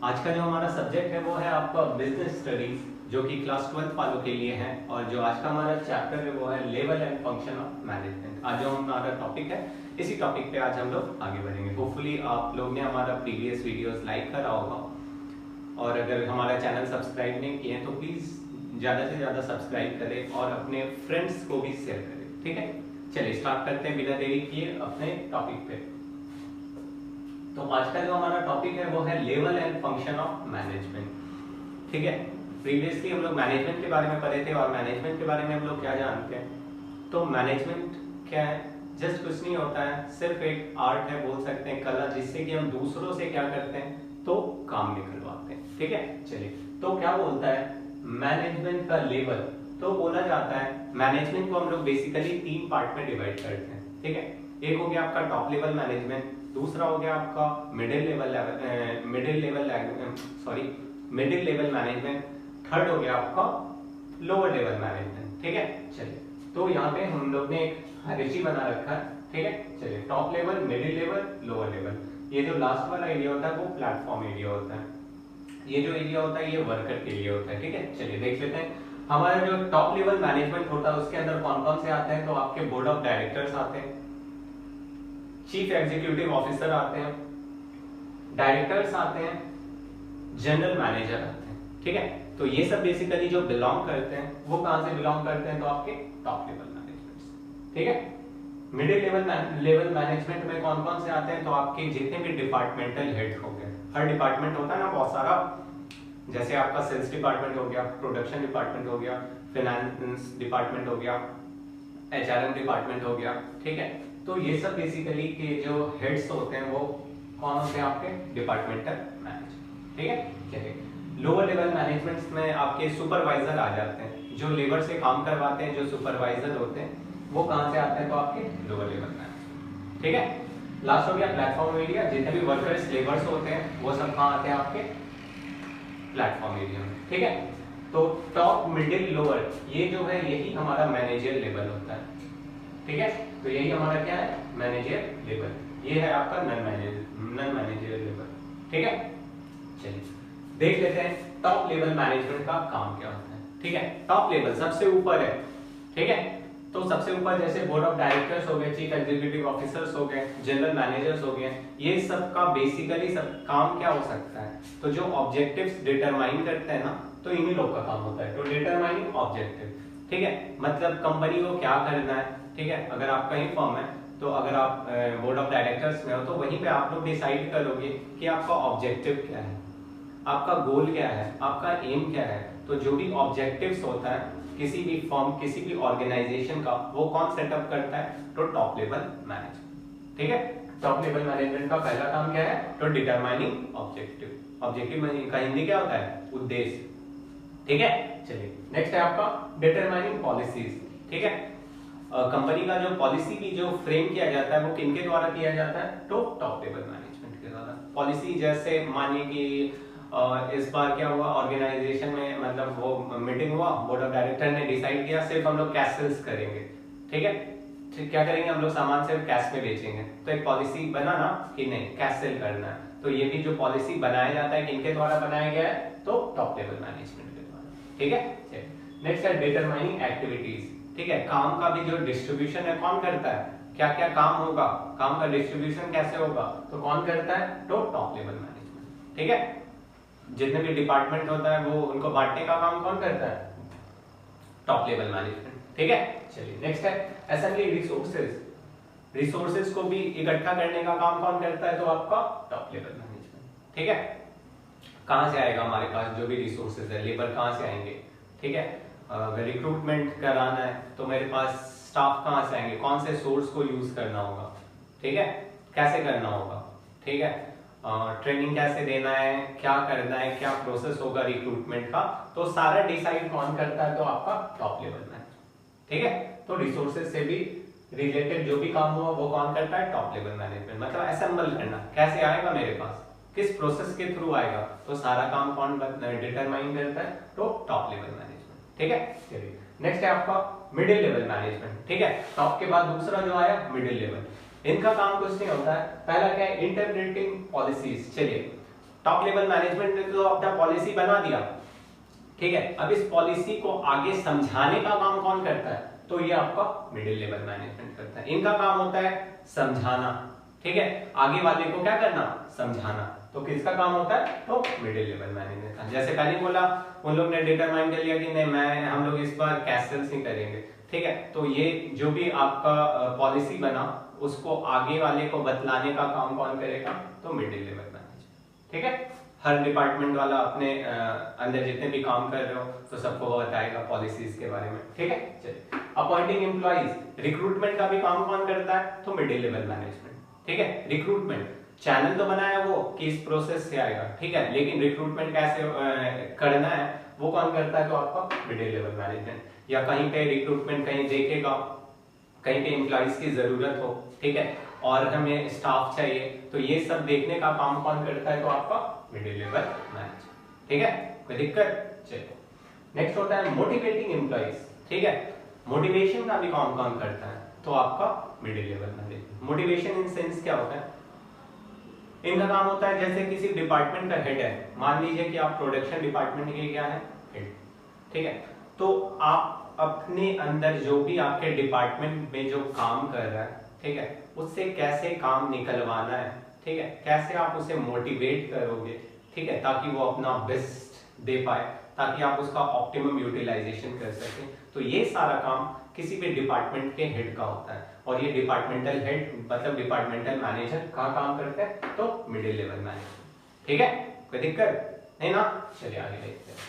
आज का जो हमारा सब्जेक्ट है वो है आपका बिजनेस स्टडीज, जो कि क्लास 12 वालों के लिए है। और जो आज का हमारा चैप्टर है वो है level and function of management. आज जो हमारा टॉपिक है, इसी टॉपिक पे आज हम लोग आगे बढ़ेंगे। होपफुली आप लोग ने हमारा प्रीवियस वीडियोस लाइक करा होगा, और अगर हमारा चैनल सब्सक्राइब नहीं किए तो प्लीज़ ज़्यादा से ज़्यादा सब्सक्राइब करें और अपने फ्रेंड्स को भी शेयर करें। ठीक है, चलिए स्टार्ट करते हैं बिना देरी किए अपने टॉपिक पे। तो आज का जो हमारा टॉपिक है वो है level and function of management. ठीक है, प्रीवियसली हम लोग मैनेजमेंट के बारे में पढ़े थे, और मैनेजमेंट के बारे में हम लोग क्या जानते हैं। तो मैनेजमेंट क्या है, जस्ट कुछ नहीं होता है, सिर्फ एक आर्ट है, बोल सकते हैं कला, जिससे कि हम दूसरों से क्या करते हैं तो काम निकलवाते हैं। ठीक है, चलिए तो क्या बोलता है मैनेजमेंट का लेवल। तो बोला जाता है मैनेजमेंट को हम लोग बेसिकली 3 पार्ट में डिवाइड करते हैं। ठीक है, एक हो गया आपका टॉप लेवल मैनेजमेंट, दूसरा हो गया आपका मिडिल लेवल मैनेजमेंट, थर्ड हो गया आपका लोअर लेवल मैनेजमेंट। ठीक है, चलिए तो यहाँ पे हम लोग ने एक हायरार्की बना रखा है। ठीक है, चलिए top level, middle level, lower level. ये जो लास्ट वाला एरिया होता है वो प्लेटफॉर्म एरिया होता है, ये जो एरिया होता है ये वर्कर के लिए होता है। ठीक है, चलिए देख लेते हैं हमारा जो टॉप लेवल मैनेजमेंट होता है उसके अंदर कौन कौन से आते हैं। तो आपके बोर्ड ऑफ डायरेक्टर्स आते हैं, चीफ एग्जीक्यूटिव ऑफिसर आते हैं, डायरेक्टर्स आते हैं, जनरल मैनेजर आते हैं। ठीक है, तो ये सब बेसिकली जो बिलोंग करते हैं वो कहां से बिलोंग करते हैं, तो आपके टॉप लेवल मैनेजमेंट से। ठीक है, मिडिल लेवल मैनेजमेंट में कौन कौन से आते हैं, तो आपके जितने भी डिपार्टमेंटल हेड हो गए, हर डिपार्टमेंट होता है ना बहुत सारा, जैसे आपका सेल्स डिपार्टमेंट हो गया, प्रोडक्शन डिपार्टमेंट हो गया, फाइनेंस डिपार्टमेंट हो गया, एचआरएम डिपार्टमेंट हो गया। ठीक है, तो ये सब बेसिकली के जो हेड्स होते हैं वो कौन होते हैं, आपके डिपार्टमेंटल मैनेजर। ठीक है, चलिए लोअर लेवल मैनेजमेंट में आपके सुपरवाइजर आ जाते हैं, जो लेबर से काम करवाते हैं, जो सुपरवाइजर होते हैं वो कहां से आते हैं, तो आपके लोअर लेवल मैनेजमेंट। ठीक है, लास्ट हो गया प्लेटफॉर्म एरिया, जितने भी वर्कर्स लेबर्स होते हैं वो सब कहां आते हैं, आपके प्लेटफॉर्म एरिया में। ठीक है, तो टॉप मिडिल लोअर ये जो है यही हमारा मैनेजर लेवल होता है। ठीक है, तो यही हमारा क्या है, मैनेजर लेवल। ये है आपका नॉन मैनेजर लेवल। ठीक है, चलिए देख लेते हैं टॉप लेवल मैनेजमेंट का काम क्या होता है। ठीक है, टॉप लेवल सबसे ऊपर है। ठीक है, तो सबसे ऊपर जैसे बोर्ड ऑफ डायरेक्टर्स हो गए, चीफ एग्जीक्यूटिव ऑफिसर्स हो गए, जनरल मैनेजर्स हो गए, ये सब का बेसिकली सब काम क्या हो सकता है, तो जो ऑब्जेक्टिव्स डिटरमाइन करते हैं ना, तो इन्हीं लोग का काम होता है, तो डिटरमाइनिंग ऑब्जेक्टिव। ठीक है, मतलब कंपनी को क्या करना है। ठीक है, अगर आपका ही फर्म है तो अगर आप बोर्ड ऑफ डायरेक्टर्स में हो तो वहीं पे आप लोग डिसाइड करोगे कि आपका ऑब्जेक्टिव क्या है, आपका गोल क्या है, आपका एम क्या है। तो जो भी ऑब्जेक्टिव्स होता है किसी भी फर्म, किसी भी ऑर्गेनाइजेशन का, वो कौन सेटअप करता है, तो टॉप लेवल मैनेजमेंट। ठीक है, टॉप लेवल मैनेजमेंट का पहला काम क्या है, तो डिटरमाइनिंग ऑब्जेक्टिव। ऑब्जेक्टिव का हिंदी क्या होता है, उद्देश्य। ठीक है, चलिए नेक्स्ट है आपका डिटरमाइनिंग पॉलिसीज। ठीक है, कंपनी का जो पॉलिसी भी जो फ्रेम किया जाता है वो किनके द्वारा किया जाता है, तो टॉप लेवल मैनेजमेंट के द्वारा। पॉलिसी जैसे मानिए कि इस बार क्या हुआ ऑर्गेनाइजेशन में, मतलब वो मीटिंग हुआ, बोर्ड ऑफ डायरेक्टर ने डिसाइड किया सिर्फ हम लोग कैश सेल्स करेंगे। ठीक है, क्या करेंगे हम लोग, सामान सिर्फ कैश में बेचेंगे। तो एक पॉलिसी बना ना कि नहीं कैश सेल करना है, तो ये भी जो पॉलिसी बनाया जाता है किनके द्वारा बनाया गया है, तो टॉप लेवल मैनेजमेंट के द्वारा। ठीक है, नेक्स्ट है डिटरमाइनिंग एक्टिविटीज। ठीक है, काम का भी जो डिस्ट्रीब्यूशन है कौन करता है, क्या क्या काम होगा, काम का डिस्ट्रीब्यूशन कैसे होगा, तो कौन करता है, तो टॉप लेवल मैनेजमेंट। ठीक है, जितने भी डिपार्टमेंट होता है वो उनको बांटने का काम कौन करता है, टॉप लेवल मैनेजमेंट। ठीक है, चलिए नेक्स्ट है असेंबली रिसोर्सेज को भी इकट्ठा करने का काम कौन करता है, तो आपका टॉप लेवल मैनेजमेंट। ठीक है, कहां से आएगा हमारे पास जो भी रिसोर्सेज है, लेबर कहां से आएंगे। ठीक है, अगर रिक्रूटमेंट कराना है तो मेरे पास स्टाफ कहां से आएंगे, कौन से सोर्स को यूज करना होगा। ठीक है, कैसे करना होगा। ठीक है, ट्रेनिंग कैसे देना है, क्या करना है, क्या प्रोसेस होगा रिक्रूटमेंट का, तो सारा डिसाइड कौन करता है, तो आपका टॉप लेवल मैनेजमेंट। ठीक है, तो रिसोर्सेज से भी रिलेटेड जो भी काम हुआ वो कौन करता है, टॉप लेवल मैनेजमेंट। मतलब असेंबल करना, कैसे आएगा मेरे पास, किस प्रोसेस के थ्रू आएगा, तो सारा काम कौन डिटरमाइन करता है, तो टॉप लेवल मैनेजमेंट। ठीक है, चलिए नेक्स्ट है आपका मिडिल लेवल मैनेजमेंट। ठीक है, टॉप के बाद दूसरा जो आया मिडिल लेवल, इनका काम कुछ नहीं होता है। पहला क्या है, इंटरप्रेटिंग पॉलिसीज। चलिए टॉप लेवल मैनेजमेंट ने तो अपना पॉलिसी बना दिया, ठीक है, अब इस पॉलिसी को आगे समझाने का काम कौन करता है? तो ये आपका मिडिल लेवल मैनेजमेंट करता है। इनका काम होता है समझाना, ठीक है, आगे वाले को क्या करना? समझाना। तो किसका काम होता है? तो मिडिल लेवल मैनेजमेंट का। जैसे पहले बोला, उन लोग ने डिटरमाइन कर लिया कि नहीं हम लोग इस बार कैसल्स ही करेंगे, ठीक है, तो ये जो भी आपका पॉलिसी बना उसको आगे वाले को बतलाने का काम कौन करेगा? तो मिडिल लेवल मैनेजमेंट, ठीक है। हर डिपार्टमेंट वाला अपने अंदर जितने भी काम कर रहे हो तो सबको बताएगा पॉलिसीज के बारे में, ठीक है। चलिए, अपॉइंटिंग एम्प्लॉइज, रिक्रूटमेंट का भी काम कौन करता है? तो मिडिल लेवल मैनेजमेंट, ठीक है। रिक्रूटमेंट चैनल तो बनाया वो कि इस प्रोसेस से आएगा, ठीक है, लेकिन रिक्रूटमेंट कैसे करना है वो कौन करता है? तो आपका मिडिल लेवल मैनेजमेंट। या कहीं पे रिक्रूटमेंट कहीं देखेगा, कहीं पे एम्प्लॉइज की जरूरत हो, ठीक है, और हमें स्टाफ चाहिए, तो ये सब देखने का काम कौन करता है? तो आपका मिडिल लेवल मैनेजमेंट, ठीक है। कोई दिक्कत? चलो, नेक्स्ट होता है मोटिवेटिंग एम्प्लॉइज, ठीक है। मोटिवेशन का भी काम कौन करता है? तो आपका middle level management. Motivation in sense क्या होता है? इनका काम होता है जैसे किसी डिपार्टमेंट का हेड है, मान लीजिए कि आप प्रोडक्शन डिपार्टमेंट के क्या है? हेड, ठीक है, तो आप अपने अंदर जो भी आपके डिपार्टमेंट में जो काम कर रहा है, ठीक है, उससे कैसे काम निकलवाना है, ठीक है, कैसे आप उसे मोटिवेट करोगे, ठीक है, ताकि वो अपना बेस्ट दे पाए, ताकि आप उसका ऑप्टिमम यूटिलाइजेशन कर सकें। तो ये सारा काम किसी भी डिपार्टमेंट के हेड का होता है, और ये डिपार्टमेंटल हेड मतलब डिपार्टमेंटल मैनेजर कहाँ काम करते हैं? तो मिडिल लेवल मैनेजर, ठीक है। कोई दिक्कत नहीं ना? चलिए आगे देखते हैं।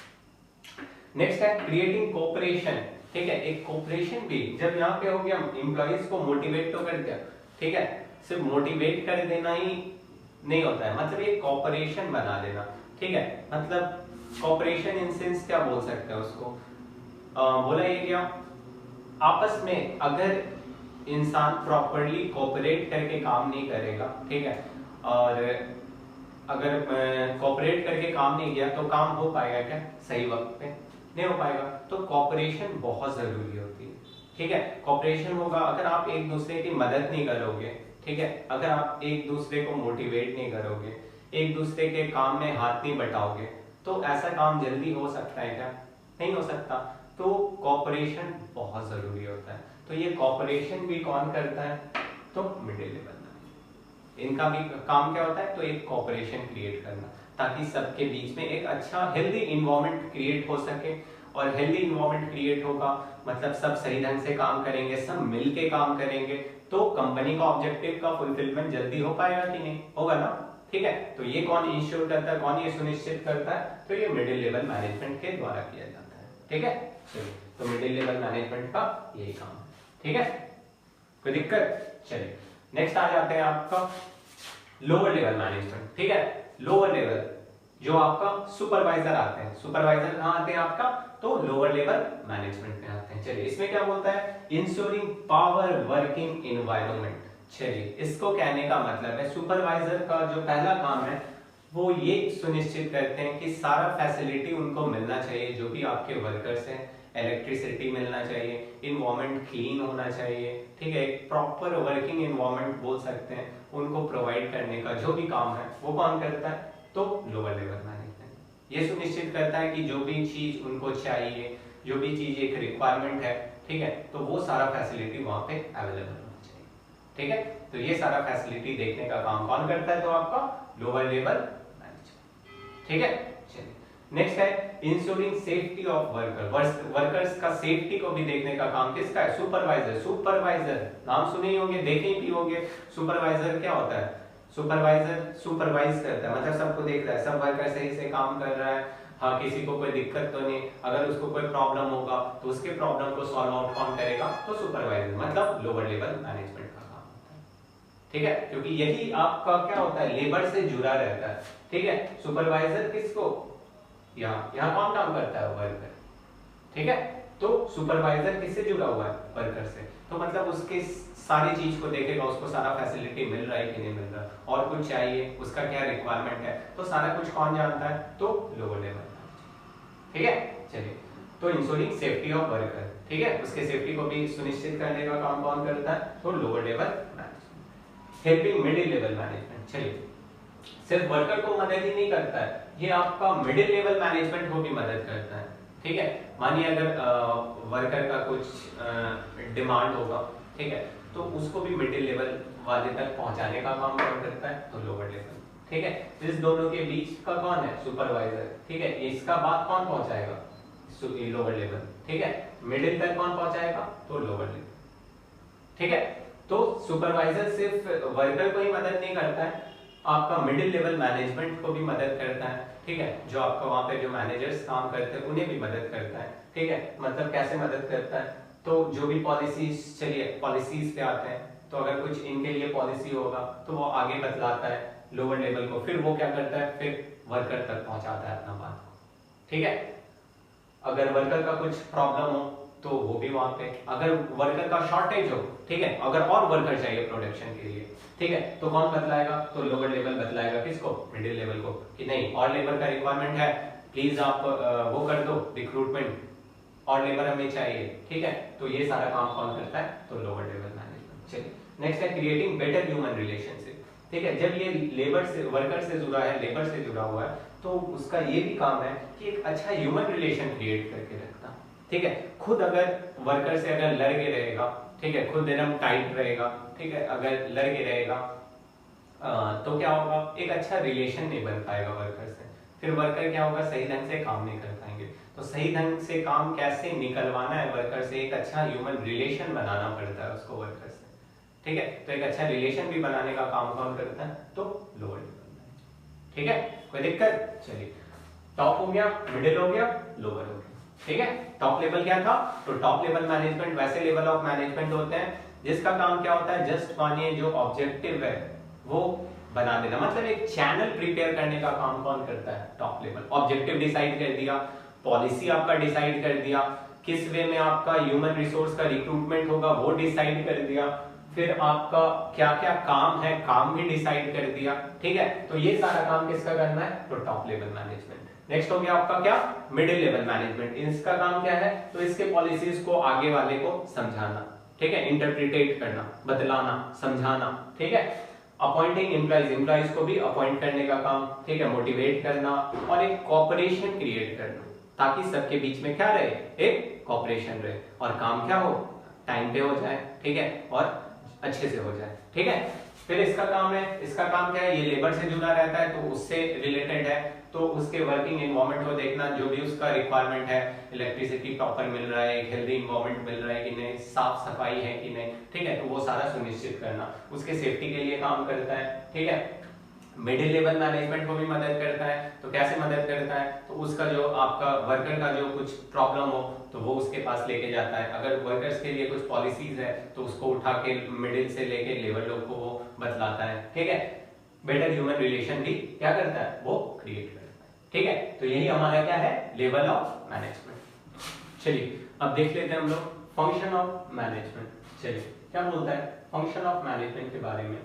नेक्स्ट है क्रिएटिंग कोऑपरेशन, ठीक है। एक कोऑपरेशन भी जब यहाँ पे हो गया, एम्प्लॉइज को मोटिवेट तो कर दिया, ठीक है, सिर्फ मोटिवेट कर देना ही नहीं होता है, मतलब एक कोऑपरेशन बना देना, ठीक है। मतलब कोऑपरेशन इन सेंस क्या बोल सकते हैं उसको? बोला ये क्या, आपस में अगर इंसान प्रॉपरली कोऑपरेट करके काम नहीं करेगा, ठीक है, और अगर कोऑपरेट करके काम नहीं किया तो काम हो पाएगा क्या? सही वक्त पे नहीं हो पाएगा। तो कोऑपरेशन बहुत जरूरी होती है, ठीक है। कोऑपरेशन होगा अगर आप एक दूसरे की मदद नहीं करोगे, ठीक है, अगर आप एक दूसरे को मोटिवेट नहीं करोगे, एक दूसरे के काम में हाथ नहीं बटाओगे, तो ऐसा काम जल्दी हो सकता है क्या? नहीं हो सकता। तो कोऑपरेशन बहुत जरूरी होता है। तो ये कोऑपरेशन भी कौन करता है? तो मिडिल लेवल मैनेजमेंट। इनका भी काम क्या होता है? तो एक कोऑपरेशन क्रिएट करना, ताकि सबके बीच में एक अच्छा हेल्दी इन्वायरमेंट क्रिएट हो सके। और हेल्दी इन्वायरमेंट क्रिएट होगा मतलब सब सही ढंग से काम करेंगे, सब मिलके काम करेंगे, तो कंपनी का ऑब्जेक्टिव का फुलफिलमेंट जल्दी हो पाएगा कि नहीं? होगा ना, ठीक है। तो ये कौन इंश्योर करता है, कौन ये सुनिश्चित करता है? तो ये मिडिल लेवल मैनेजमेंट के द्वारा किया जाता है, ठीक है। चलिए, तो मिडिल लेवल मैनेजमेंट का यही काम है, ठीक है। कोई दिक्कत? चलिए, नेक्स्ट आ जाते हैं आपका लोअर लेवल मैनेजमेंट, ठीक है। लोअर लेवल जो आपका सुपरवाइजर आते हैं, सुपरवाइजर कहाँ आते हैं आपका? तो लोअर लेवल मैनेजमेंट में आते हैं। चलिए, इसमें क्या बोलता है? Ensuring power working environment. चलिए, इसको कहने का मतलब है सुपरवाइजर का जो पहला काम है वो ये सुनिश्चित करते हैं कि सारा फैसिलिटी उनको मिलना चाहिए, जो भी आपके वर्कर्स हैं, इलेक्ट्रिसिटी मिलना चाहिए, इन्वायरमेंट क्लीन होना चाहिए, ठीक है, एक प्रॉपर वर्किंग इन्वायरमेंट बोल सकते हैं, उनको प्रोवाइड करने का जो भी काम है वो कौन करता है? तो लोअर लेवल मैनेजमेंट। ये सुनिश्चित करता है कि जो भी चीज उनको चाहिए, जो भी चीज एक रिक्वायरमेंट है, ठीक है, तो वो सारा फैसिलिटी वहां पे अवेलेबल होना चाहिए, ठीक है। तो ये सारा फैसिलिटी देखने का काम कौन करता है? तो आपका लोअर लेवल मैनेजमेंट, ठीक है। चलिए, नेक्स्ट है इंश्योरिंग सेफ्टी ऑफ वर्कर्स का सेफ्टी को भी देखने का काम किसका है? सुपरवाइजर। सुपरवाइजर नाम सुने ही होंगे, देखे भी होंगे। सुपरवाइजर क्या होता है? सुपरवाइजर सुपरवाइज करता है, मतलब सबको देख रहा है, सब वर्कर सही से काम कर रहा है, हाँ, किसी को कोई दिक्कत तो नहीं, अगर उसको कोई प्रॉब्लम होगा तो उसके प्रॉब्लम को सॉल्व आउट कौन करेगा? तो सुपरवाइजर, मतलब लोअर लेवल मैनेजमेंट का काम होता है, ठीक है, क्योंकि यही आपका क्या होता है? लेबर से जुड़ा रहता है, ठीक है। सुपरवाइजर किसको? यहाँ कौन काम करता है? वर्कर, ठीक है। तो सुपरवाइजर किससे जुड़ा हुआ है? वर्कर से। तो मतलब उसके सारी चीज को देखेगा, उसको सारा फैसिलिटी मिल रहा है कि नहीं मिल रहा, और कुछ चाहिए, उसका क्या रिक्वायरमेंट है, तो सारा कुछ कौन जानता है? तो लोअर लेवल, ठीक है। चलिए, तो इंश्योरिंग सेफ्टी ऑफ वर्कर, ठीक है, उसके सेफ्टी को भी सुनिश्चित करने का काम कौन करता है? तो lower level management. Helping middle level management. चलिए, सिर्फ वर्कर को मदद ही नहीं करता है, ये आपका मिडिल लेवल मैनेजमेंट को भी मदद करता है। ठीक है, मानिए अगर वर्कर का कुछ डिमांड होगा, ठीक है, तो उसको भी मिडिल लेवल वाले तक पहुंचाने का काम कौन करता है, तो लोअर लेवल। ठीक है, इस दोनों के बीच का कौन है, सुपरवाइजर। ठीक है, इसका बात कौन पहुंचाएगा, लोअर लेवल। ठीक है, मिडिल तक कौन पहुंचाएगा, तो लोअर लेवल। ठीक है, तो सुपरवाइजर सिर्फ वर्कर को ही मदद नहीं करता है, आपका मिडिल लेवल मैनेजमेंट को भी मदद करता है। ठीक है, जो आपका वहां पे जो मैनेजर्स काम करते हैं उन्हें भी मदद करता है। ठीक है, मतलब कैसे मदद करता है, तो जो भी पॉलिसीज, चलिए पॉलिसीज पे आते हैं, तो अगर कुछ इनके लिए पॉलिसी होगा तो वो आगे बतलाता है लोअर लेवल को, फिर वो क्या करता है, फिर वर्कर तक पहुंचाता है अपना बात को। ठीक है, अगर वर्कर का कुछ प्रॉब्लम हो तो वो भी वहां पे, अगर वर्कर का शॉर्टेज हो, ठीक है, अगर और वर्कर चाहिए प्रोडक्शन के लिए, ठीक है, तो कौन बतलाएगा, तो लोअर लेवल बतलाएगा किसको, मिडिल लेवल को, कि नहीं और लेबर का रिक्वायरमेंट है, प्लीज आप वो कर दो रिक्रूटमेंट, और लेबर हमें चाहिए। ठीक है, तो ये सारा काम कौन करता है, तो लोअर लेवल मैनेजमेंट। चलिए नेक्स्ट है क्रिएटिंग बेटर ह्यूमन रिलेशनशिप। ठीक है, जब ये लेबर से, वर्कर से जुड़ा है, लेबर से जुड़ा हुआ है, तो उसका ये भी काम है कि एक अच्छा ह्यूमन रिलेशन क्रिएट करके रखना। ठीक है, खुद अगर वर्कर से अगर लड़ के रहेगा, ठीक है, खुद एकदम टाइट रहेगा, ठीक है, अगर लड़ के रहेगा तो क्या होगा, एक अच्छा रिलेशन नहीं बन पाएगा वर्कर से, फिर वर्कर क्या होगा, सही ढंग से काम नहीं कर पाएंगे। तो सही ढंग से काम कैसे निकलवाना है वर्कर से, एक अच्छा ह्यूमन रिलेशन बनाना पड़ता है उसको वर्कर से। ठीक है, तो एक अच्छा रिलेशन भी बनाने का काम कौन करता है, तो लोअर लेवल में। ठीक है, कोई दिक्कत, चलिए टॉप हो गया, मिडिल हो गया, लोअर हो गया। ठीक है, टॉप लेवल क्या था, तो टॉप लेवल मैनेजमेंट वैसे लेवल ऑफ मैनेजमेंट होते हैं जिसका काम क्या होता है, जस्ट मानिए जो ऑब्जेक्टिव है वो बना देना, मतलब एक चैनल प्रिपेयर करने का काम कौन करता है, टॉप लेवल। ऑब्जेक्टिव डिसाइड कर दिया, पॉलिसी आपका डिसाइड कर दिया, किस वे में आपका ह्यूमन रिसोर्स का रिक्रूटमेंट होगा वो डिसाइड कर दिया, फिर आपका क्या क्या काम है, काम भी डिसाइड कर दिया। ठीक है, तो ये सारा काम किसका करना है, तो टॉप लेवल मैनेजमेंट। नेक्स्ट हो गया आपका क्या, मिडिल लेवल मैनेजमेंट। इसका काम क्या है, तो इसके पॉलिसीज को आगे वाले को समझाना, ठीक है, इंटरप्रिटेट करना, बतलाना, समझाना। ठीक है, अपॉइंटिंग एम्प्लॉइज, एम्प्लॉइज को भी अपॉइंट करने का काम, ठीक है, मोटिवेट करना और एक कॉपरेशन क्रिएट करना, ताकि सबके बीच में क्या रहे, एक कॉपरेशन रहे और काम क्या हो, टाइम पे हो जाए। ठीक है, और अच्छे से हो जाए। ठीक है, फिर इसका काम है, इसका काम क्या है, ये लेबर से जुड़ा रहता है तो उससे रिलेटेड है, तो उसके वर्किंग एनवायरनमेंट को देखना, जो भी उसका रिक्वायरमेंट है, इलेक्ट्रिसिटी प्रॉपर मिल रहा है, एक हेल्दी एनवायरनमेंट मिल रहा है कि नहीं, साफ सफाई है कि नहीं। ठीक है, तो वो सारा सुनिश्चित करना, उसके सेफ्टी के लिए काम करता है। ठीक है, मिडिल लेवल मैनेजमेंट को भी मदद करता है, तो कैसे मदद करता है, तो उसका जो आपका वर्कर का जो कुछ प्रॉब्लम हो तो वो उसके पास लेके जाता है, अगर वर्कर्स के लिए कुछ पॉलिसीज है तो उसको उठा के मिडिल से लेके लेवल लोग को वो बतलाता है। ठीक है, बेटर ह्यूमन रिलेशन भी क्या करता है, वो क्रिएट करता है। ठीक है, तो यही हमारा क्या है, लेवल ऑफ मैनेजमेंट। चलिए अब देख लेते हैं हम लोग फंक्शन ऑफ मैनेजमेंट। चलिए क्या बोलता है फंक्शन ऑफ मैनेजमेंट के बारे में।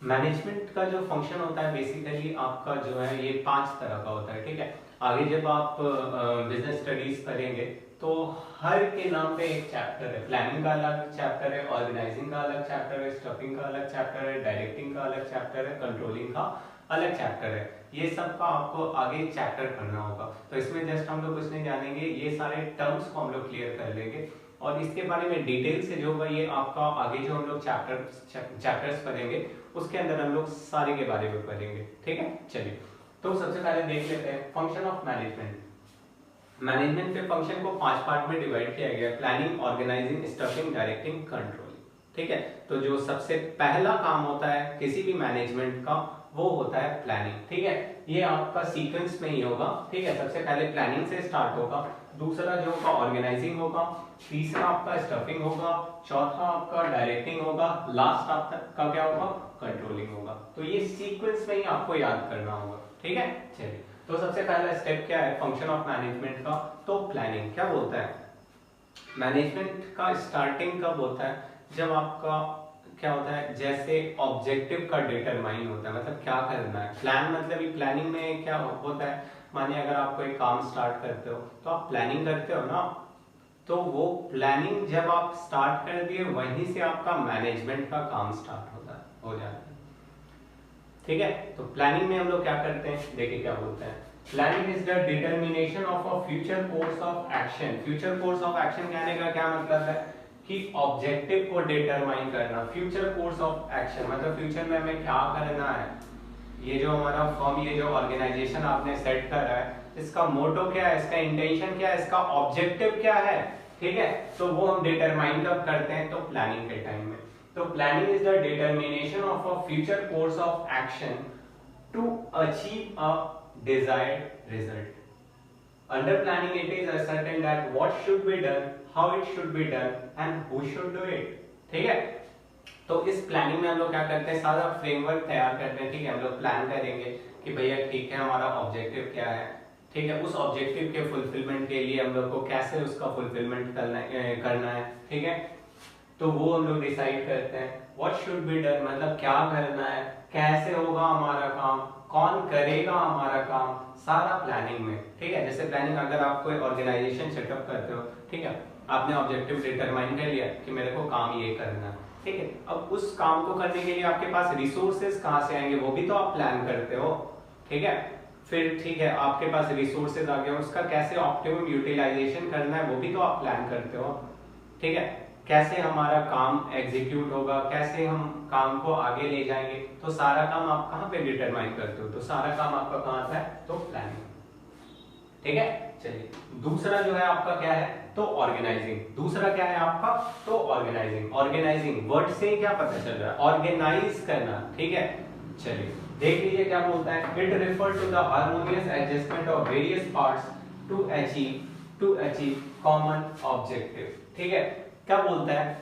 मैनेजमेंट का जो फंक्शन होता है बेसिकली आपका जो है ये 5 तरह का होता है। ठीक है, आगे जब आप बिजनेस स्टडीज करेंगे तो हर के नाम पे एक चैप्टर है, प्लानिंग का अलग चैप्टर है, ऑर्गेनाइजिंग का अलग चैप्टर है, स्टफिंग का अलग चैप्टर है, डायरेक्टिंग का अलग चैप्टर है, कंट्रोलिंग का अलग चैप्टर है। ये सब का आपको आगे चैप्टर पढ़ना होगा, तो इसमें जस्ट हम लोग कुछ नहीं जानेंगे, ये सारे टर्म्स को हम लोग क्लियर कर लेंगे और इसके बारे में डिटेल से जो होगा ये आपका आगे जो हम लोग चैप्टर्स पढ़ेंगे उसके अंदर हम लोग सारे के बारे में पढ़ेंगे। ठीक है, चलिए तो सबसे पहले देख लेते हैं फंक्शन ऑफ मैनेजमेंट। मैनेजमेंट के फंक्शन को 5 पार्ट में डिवाइड किया गया है, planning, organizing, staffing, directing, controlling. ठीक है, तो जो सबसे पहला काम होता है किसी भी मैनेजमेंट का वो होता है प्लानिंग। ठीक है, ये आपका सीक्वेंस में ही होगा। ठीक है, सबसे पहले प्लानिंग से स्टार्ट होगा, दूसरा जो होगा ऑर्गेनाइजिंग होगा, तीसरा आपका स्टफिंग होगा, चौथा आपका डायरेक्टिंग होगा, लास्ट आपका क्या होगा, कंट्रोलिंग होगा। तो ये सीक्वेंस में ही आपको याद करना होगा। ठीक है, चलिए तो सबसे पहला स्टेप क्या है फंक्शन ऑफ मैनेजमेंट का, तो प्लानिंग। क्या बोलता है मैनेजमेंट का स्टार्टिंग कब होता है, जब आपका क्या होता है, जैसे ऑब्जेक्टिव का डिटरमाइन होता है, मतलब क्या करना है। प्लान मतलब ये प्लानिंग में क्या होता है, मानिए अगर आप कोई काम स्टार्ट करते हो तो आप प्लानिंग करते हो ना, तो वो प्लानिंग जब आप स्टार्ट कर दिए वहीं से आपका मैनेजमेंट का काम स्टार्ट होता है, हो जाता है। ठीक है। तो प्लानिंग में हम लोग क्या करते हैं, देखिए क्या बोलते हैं, planning is the determination of a future course of action. Future course of action कहने का क्या मतलब है कि ऑब्जेक्टिव को डिटरमाइन करना। फ्यूचर कोर्स ऑफ एक्शन मतलब फ्यूचर में हमें क्या करना है, ये जो हमारा फर्म, ये जो ऑर्गेनाइजेशन आपने सेट करा है, इसका मोटो क्या है, इसका इंटेंशन क्या है, इसका ऑब्जेक्टिव क्या है, ठीक है। तो वो हम डिटरमाइन कब करते हैं, तो प्लानिंग के टाइम में। तो planning is the determination of a future course of action to achieve a desired result. Under planning, it is ascertained that what should be done, how it should be done, and who should do it. ठीक है। तो इस planning में हम लोग क्या करते हैं, सारा फ्रेमवर्क तैयार करते हैं। ठीक है, हम लोग प्लान करेंगे कि भैया ठीक है हमारा ऑब्जेक्टिव क्या है, ठीक है, उस ऑब्जेक्टिव के फुलफिलमेंट के लिए हम लोग को कैसे उसका फुलफिलमेंट करना है, ठीक है। तो वो हम लोग डिसाइड करते हैं। व्हाट शुड बी डन मतलब क्या करना है, कैसे होगा हमारा काम, कौन करेगा हमारा काम, सारा प्लानिंग में। ठीक है, जैसे प्लानिंग अगर आप कोई ऑर्गेनाइजेशन सेटअप करते हो, ठीक है, आपने ऑब्जेक्टिव डिटरमाइन कर लिया कि मेरे को काम ये करना है, ठीक है। अब उस काम को करने के लिए आपके पास रिसोर्सेज कहाँ से आएंगे, वो भी तो आप प्लान करते हो, ठीक है। फिर ठीक है, आपके पास रिसोर्सेज आ गए, उसका कैसे ऑप्टिमम यूटिलाइजेशन करना है वो भी तो आप प्लान करते हो, ठीक है। कैसे हमारा काम एग्जीक्यूट होगा, कैसे हम काम को आगे ले जाएंगे, तो सारा काम आप कहाँ पे डिटरमाइन करते हो, तो सारा काम आपका कहाँ आता है, तो प्लानिंग। ठीक है, चलिए दूसरा जो है आपका क्या है, तो ऑर्गेनाइजिंग। दूसरा क्या है आपका, तो ऑर्गेनाइजिंग। ऑर्गेनाइजिंग वर्ड से क्या पता चल रहा है, ऑर्गेनाइज करना, ठीक है। चलिए देख लीजिए क्या बोलता है, it refer to the harmonious adjustment of various parts to achieve common objective. ठीक है, क्या बोलता है,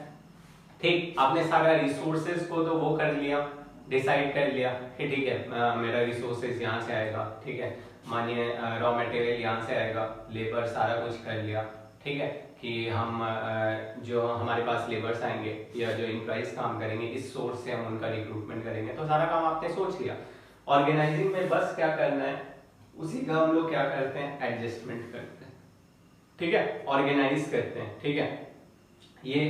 ठीक, आपने सारा रिसोर्सेज को तो वो कर लिया, डिसाइड कर लिया कि ठीक है मेरा रिसोर्सेज यहाँ से आएगा, ठीक है, मानिए रॉ मटेरियल यहाँ से आएगा, लेबर सारा कुछ कर लिया, ठीक है, कि हम जो हमारे पास लेबर्स आएंगे या जो एम्प्लॉइज काम करेंगे इस सोर्स से हम उनका रिक्रूटमेंट करेंगे, तो सारा काम आपने सोच लिया। ऑर्गेनाइजिंग में बस क्या करना है, उसी का हम लोग क्या करते हैं, एडजस्टमेंट करते हैं, ठीक है, ऑर्गेनाइज करते हैं, ठीक है। ये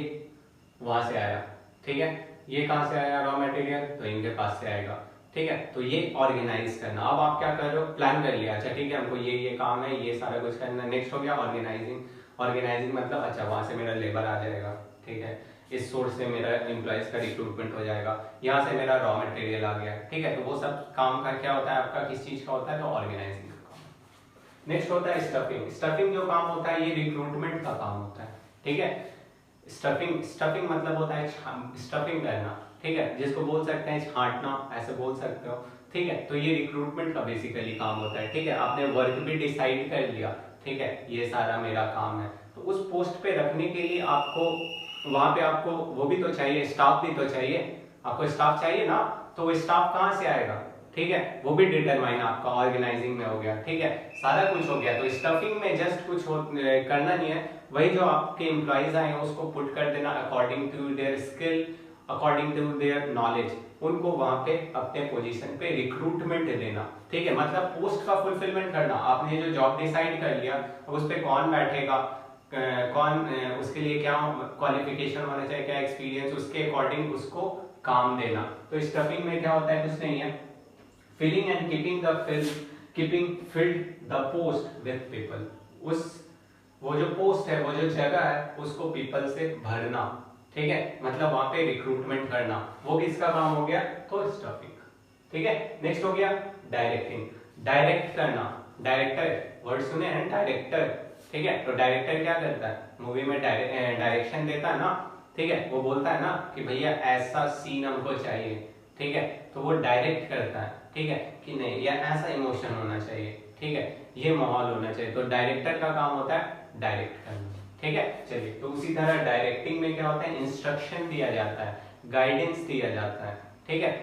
वहां से आया, ठीक है, ये कहां से आया रॉ मटेरियल, तो इनके पास से आएगा, ठीक है। तो ये ऑर्गेनाइज करना। अब आप क्या कर रहे हो, प्लान कर लिया, अच्छा ठीक है हमको ये काम है, ये सारा कुछ करना है। नेक्स्ट हो गया ऑर्गेनाइजिंग। ऑर्गेनाइजिंग मतलब अच्छा वहां से मेरा लेबर आ जाएगा, ठीक है, इस सोर्स से मेरा एम्प्लॉइज का रिक्रूटमेंट हो जाएगा, यहाँ से मेरा रॉ मटेरियल आ गया, ठीक है। तो वो सब काम का क्या होता है आपका, किस चीज का होता है, तो ऑर्गेनाइजिंग का काम। नेक्स्ट होता है स्टफिंग। स्टफिंग जो काम होता है ये रिक्रूटमेंट का काम होता है, ठीक है। स्टफिंग मतलब होता है स्टफिंग करना, ठीक है, जिसको बोल सकते हैं छांटना, ऐसे बोल सकते हो, ठीक है। तो ये रिक्रूटमेंट का बेसिकली काम होता है, ठीक है। आपने वर्क भी डिसाइड कर लिया, ठीक है, ये सारा मेरा काम है, तो उस पोस्ट पे रखने के लिए आपको वहां पे आपको वो भी तो चाहिए, स्टाफ भी तो चाहिए, आपको स्टाफ चाहिए ना, तो वो स्टाफ कहाँ से आएगा, ठीक है, वो भी डिटरमाइन आपका ऑर्गेनाइजिंग में हो गया, ठीक है, सारा कुछ हो गया। तो स्टफिंग में जस्ट कुछ करना नहीं है, वही जो आपके एम्प्लॉइज आए हैं उसको पुट कर देना according to their skill, according to their knowledge, उनको वहां पे अपने पोजीशन पे रिक्रूटमेंट देना, ठीक है, मतलब पोस्ट का फुलफिलमेंट करना। आपने जो जॉब डिसाइड कर लिया, अब उस पे कौन बैठेगा, कौन उसके लिए क्या क्वालिफिकेशन होना चाहिए, क्या एक्सपीरियंस, उसके अकॉर्डिंग उसको काम देना। तो स्टफिंग में क्या होता है, कुछ नहीं है, filling and keeping filled the post with people. वो जो पोस्ट है, वो जो जगह है, उसको पीपल से भरना, ठीक है, मतलब वहां पे रिक्रूटमेंट करना, वो किसका काम हो गया, तो स्टफिंग, ठीक है। नेक्स्ट हो गया डायरेक्टिंग। डायरेक्ट करना, डायरेक्टर वर्ड सुने हैं, डायरेक्टर, ठीक है। तो डायरेक्टर क्या करता है, मूवी में डायरेक्शन देता है ना, ठीक है, वो बोलता है ना कि भैया ऐसा सीन हमको चाहिए, ठीक है, तो वो डायरेक्ट करता है, ठीक है, कि नहीं या ऐसा इमोशन होना चाहिए, ठीक है, ये माहौल होना चाहिए। तो डायरेक्टर का काम होता है डायरेक्ट करना, ठीक है। चलिए, तो उसी तरह डायरेक्टिंग में क्या होता है, इंस्ट्रक्शन दिया जाता है, गाइडेंस दिया जाता है, ठीक है,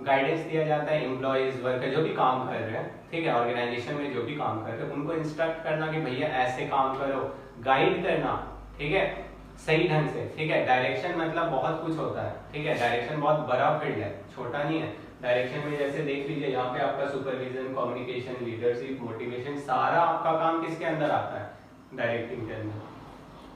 गाइडेंस दिया जाता है एम्प्लॉइज, वर्कर जो भी काम कर रहे हैं, ठीक है, ऑर्गेनाइजेशन में जो भी काम कर रहे हैं उनको इंस्ट्रक्ट करना कि भैया ऐसे काम करो, गाइड करना, ठीक है, सही ढंग से, ठीक है। डायरेक्शन मतलब बहुत कुछ होता है, ठीक है, डायरेक्शन बहुत बड़ा फील्ड है, छोटा नहीं है। डायरेक्शन में जैसे देख लीजिए यहाँ पे आपका सुपरविजन, कम्युनिकेशन, लीडरशिप, मोटिवेशन, सारा आपका काम किसके अंदर आता है, डायरेक्टिंग के अंदर।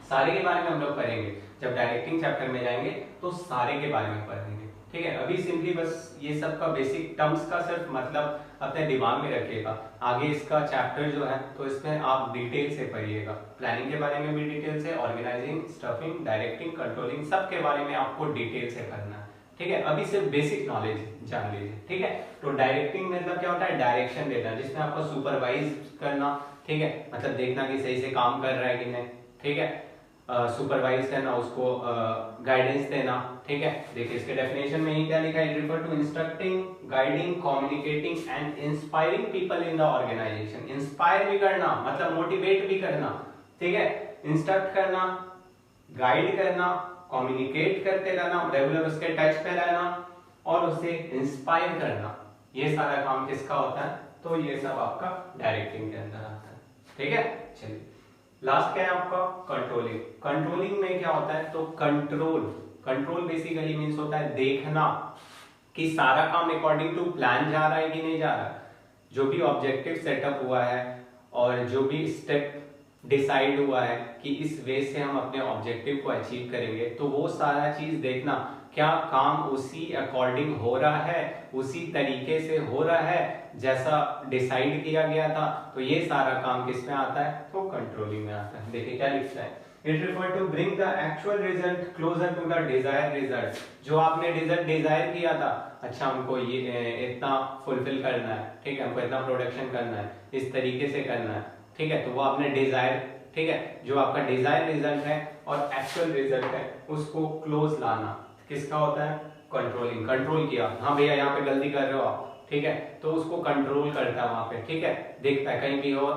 सारे के बारे में हम लोग पढ़ेंगे, जब डायरेक्टिंग चैप्टर में जाएंगे तो सारे के बारे में पढ़ेंगे, ठीक है, अभी सिंपली बस ये सब का बेसिक टर्म्स का सिर्फ मतलब अपने दिमाग में रखिएगा। आगे इसका चैप्टर जो है तो इसमें आप डिटेल से पढ़िएगा, प्लानिंग के बारे में भी डिटेल से, ऑर्गेनाइजिंग, स्टफिंग, डायरेक्टिंग, कंट्रोलिंग, सब के बारे में आपको डिटेल से करना है। ठीक है, अभी सिर्फ बेसिक नॉलेज जान लीजिए। ठीक है, तो डायरेक्टिंग मतलब क्या होता है, डायरेक्शन देना, जिसमें आपको सुपरवाइज करना। ठीक है, मतलब देखना कि सही से काम कर रहा है कि नहीं। ठीक है, सुपरवाइज करना, उसको गाइडेंस देना। ठीक है, देखिए इसके डेफिनेशन में ही क्या लिखा है, it refer to instructing, guiding, communicating and inspiring people in the organization. Inspire भी करना मतलब मोटिवेट भी करना। ठीक है, इंस्ट्रक्ट करना, गाइड करना, कम्युनिकेट करते रहना, रेगुलर उसके टच पे रहना और उसे इंस्पायर करना, ये सारा काम किसका होता है, तो ये सब आपका डायरेक्टिंग के अंदर आता है। ठीक है, चलिए लास्ट क्या है आपका, कंट्रोलिंग। कंट्रोलिंग में क्या होता है, तो कंट्रोल बेसिकली मीन्स होता है देखना कि सारा काम अकॉर्डिंग टू प्लान जा रहा है कि नहीं जा रहा है। जो भी ऑब्जेक्टिव सेटअप हुआ है और जो भी स्टेप डिसाइड हुआ है कि इस वे से हम अपने ऑब्जेक्टिव को अचीव करेंगे, तो वो सारा चीज देखना, क्या काम उसी अकॉर्डिंग हो रहा है, उसी तरीके से हो रहा है जैसा डिसाइड किया गया था। तो ये सारा काम किस में आता है, तो कंट्रोलिंग में आता है। देखिए क्या लिखता है, it refer to bring the actual result closer to the desired result. जो आपने रिजल्ट डिजायर किया था, अच्छा हमको ये इतना फुलफिल करना है, ठीक है, हमको इतना प्रोडक्शन करना है, इस तरीके से करना है। ठीक है, तो वो आपने डिजायर, ठीक है, जो आपका डिजायर रिजल्ट है और एक्चुअल रिजल्ट है उसको क्लोज लाना किसका होता है, कंट्रोलिंग। कंट्रोल किया, हाँ भैया यहाँ पे गलती कर रहे हो आप, ठीक है, तो उसको कंट्रोल करता है वहां पे। ठीक है, देखता है कहीं भी हो,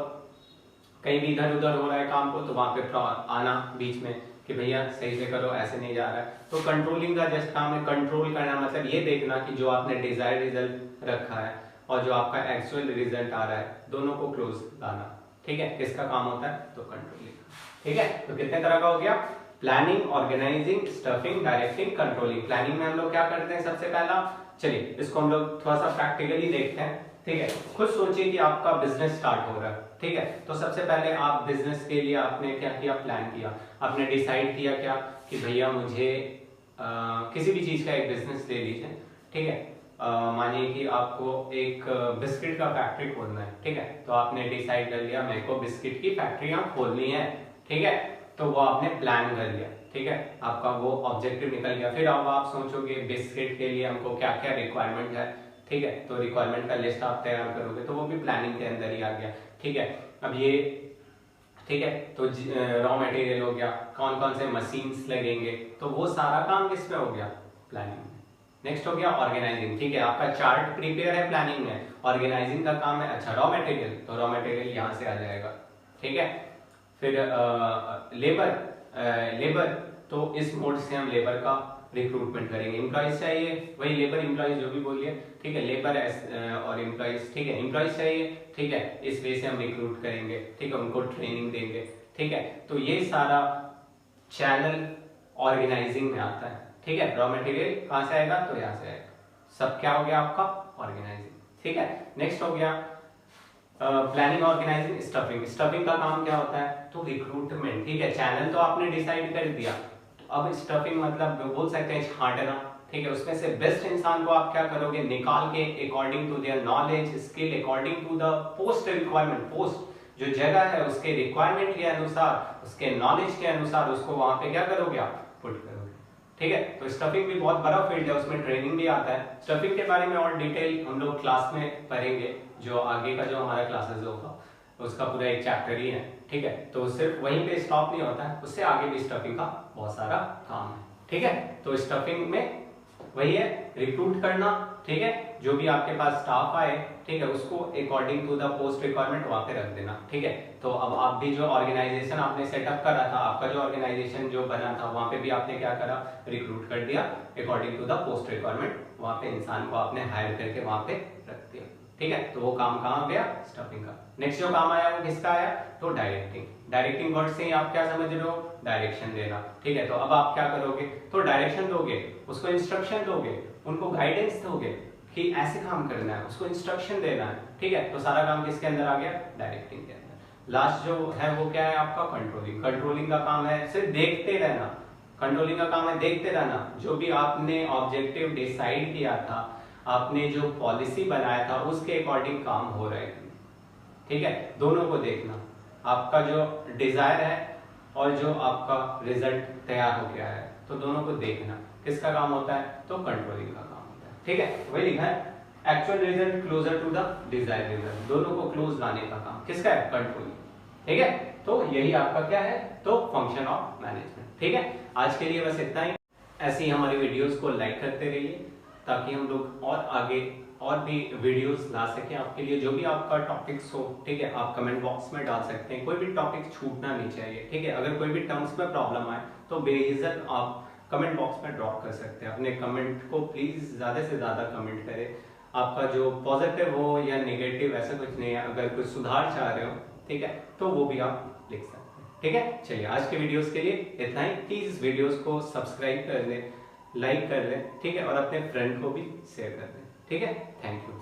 कहीं भी इधर उधर हो रहा है काम को, तो वहां पे आना बीच में कि भैया सही से करो, ऐसे नहीं जा रहा है। तो कंट्रोलिंग का जस्ट काम है कंट्रोल करना, मतलब ये देखना कि जो आपने डिजायर रिजल्ट रखा है और जो आपका एक्चुअल रिजल्ट आ रहा है दोनों को क्लोज लाना। ठीक है, किसका काम होता है, तो कंट्रोलिंग। ठीक है, तो कितने तरह का हो गया, planning, organizing, staffing, directing, controlling. Planning में हम लोग क्या करते हैं, सबसे पहला चलिए इसको हम लोग थोड़ा सा प्रैक्टिकली देखते हैं। ठीक है, खुद सोचिए कि आपका बिजनेस स्टार्ट हो रहा है। ठीक है, तो सबसे पहले आप बिजनेस के लिए आपने क्या किया, प्लान किया, आपने डिसाइड किया क्या कि भैया मुझे किसी भी चीज का एक बिजनेस ले लीजिए। ठीक है, मानिए कि आपको एक बिस्किट का फैक्ट्री खोलना है। ठीक है, तो आपने डिसाइड कर लिया मेरे को बिस्किट की फैक्ट्रियां खोलनी है। ठीक है, तो वो आपने प्लान कर लिया। ठीक है, आपका वो ऑब्जेक्टिव निकल गया। फिर अब आप सोचोगे बिस्किट के लिए हमको क्या क्या रिक्वायरमेंट है। ठीक है, तो रिक्वायरमेंट का लिस्ट आप तैयार करोगे, तो वो भी प्लानिंग के अंदर ही आ गया। ठीक है, अब ये ठीक है, तो रॉ मटेरियल हो गया, कौन कौन से मशीन्स लगेंगे, तो वो सारा काम किसमें हो गया, प्लानिंग में। नेक्स्ट हो गया ऑर्गेनाइजिंग। ठीक है, आपका चार्ट प्रिपेयर है प्लानिंग में, ऑर्गेनाइजिंग का काम है अच्छा रॉ मटेरियल, तो रॉ मटेरियल यहाँ से आ जाएगा। ठीक है, फिर लेबर, तो इस मोड से हम लेबर का रिक्रूटमेंट करेंगे। एम्प्लॉइज चाहिए, वही लेबर एम्प्लॉइज जो भी बोलिए। ठीक है, लेबर और एम्प्लॉइज, ठीक है, एम्प्लॉइज चाहिए। ठीक है, इस वे से हम रिक्रूट करेंगे। ठीक है, उनको ट्रेनिंग देंगे। ठीक है, तो ये सारा चैनल ऑर्गेनाइजिंग में आता है। ठीक है, रॉ मटेरियल कहाँ से आएगा, तो यहाँ से आएगा। सब क्या हो गया आपका, ऑर्गेनाइजिंग। ठीक है, नेक्स्ट हो गया प्लानिंग, ऑर्गेनाइजिंग, स्टफिंग। स्टफिंग का काम क्या होता है, तो रिक्रूटमेंट। ठीक है, चैनल तो आपने डिसाइड कर दिया, तो अब स्टफिंग मतलब बोल सकते हैं छांटना। ठीक है, उसमें से बेस्ट इंसान को आप क्या करोगे, निकाल के according to their knowledge, skill, according to the post requirement, post जो जगह है उसके रिक्वायरमेंट के अनुसार, उसके नॉलेज के अनुसार उसको वहां पे क्या करोगे आप, पुट करोगे। ठीक है, तो स्टफिंग भी बहुत बड़ा फील्ड है, उसमें ट्रेनिंग भी आता है। स्टफिंग के बारे में और डिटेल हम लोग क्लास में पढ़ेंगे, जो आगे का जो हमारा क्लासेस होगा उसका पूरा एक चैप्टर ही है। ठीक है, तो सिर्फ वहीं पे स्टॉप नहीं होता है, उससे आगे भी स्टफिंग का बहुत सारा काम है। ठीक है, तो स्टफिंग में वही है रिक्रूट करना। ठीक है, जो भी आपके पास स्टाफ आए, ठीक है, उसको according to the post requirement वहां पे रख देना। ठीक है, तो अब आप भी जो ऑर्गेनाइजेशन आपने सेटअप करा था, आपका जो ऑर्गेनाइजेशन जो बना था, वहां पे भी आपने क्या करा, रिक्रूट कर दिया according to the post requirement, वहां पे इंसान को आपने हायर करके वहां पे रख दिया। ठीक है, तो वो काम कहाँ गया, स्टफिंग का। नेक्स्ट जो काम आया वो किसका आया, तो डायरेक्टिंग। डायरेक्टिंग वर्ड से ही आप क्या समझ रहे हो, डायरेक्शन देना। ठीक है, तो अब आप क्या करोगे, तो डायरेक्शन दोगे, उसको इंस्ट्रक्शन दोगे, उनको गाइडेंस दोगे कि ऐसे काम करना है, उसको इंस्ट्रक्शन देना है। ठीक है, तो सारा काम किसके अंदर आ गया, डायरेक्टिंग के अंदर। लास्ट जो है वो क्या है आपका, कंट्रोलिंग। कंट्रोलिंग का काम है सिर्फ देखते रहना, कंट्रोलिंग का काम है देखते रहना, जो भी आपने ऑब्जेक्टिव डिसाइड किया था, आपने जो पॉलिसी बनाया था उसके अकॉर्डिंग काम हो रहे हैं, ठीक है। दोनों को देखना, आपका जो डिजायर है और जो आपका रिजल्ट तैयार हो गया है, तो दोनों को देखना किसका काम होता है, तो कंट्रोलिंग का काम होता है, ठीक है। वही लिखा है, actual result closer to the desired result, दोनों को क्लोज लाने का काम किसका है, कंट्रोलिंग, ठीक है। तो यही आपका क्या है, तो फंक्शन ऑफ मैनेजमेंट, ठीक है। आज के लिए बस इतना ही। ऐसे ही हमारी वीडियोस को लाइक करते रहिए ताकि हम लोग और आगे और भी वीडियोस ला सकें आपके लिए। जो भी आपका टॉपिक्स हो, ठीक है, आप कमेंट बॉक्स में डाल सकते हैं, कोई भी टॉपिक छूटना नहीं चाहिए, ठीक है। अगर कोई भी टर्म्स में प्रॉब्लम आए तो बेझिझक आप कमेंट बॉक्स में ड्रॉप कर सकते हैं। अपने कमेंट को प्लीज ज्यादा से ज्यादा कमेंट करें, आपका जो पॉजिटिव हो या नेगेटिव ऐसा कुछ नहीं है, अगर कुछ सुधार चाह रहे हो, ठीक है, तो वो भी आप लिख सकते हैं, ठीक है। चलिए आज के वीडियोस के लिए इतना ही। प्लीज इस वीडियोस को सब्सक्राइब कर लें, लाइक कर लें, ठीक है, और अपने फ्रेंड को भी शेयर कर दें, ठीक है। Thank you.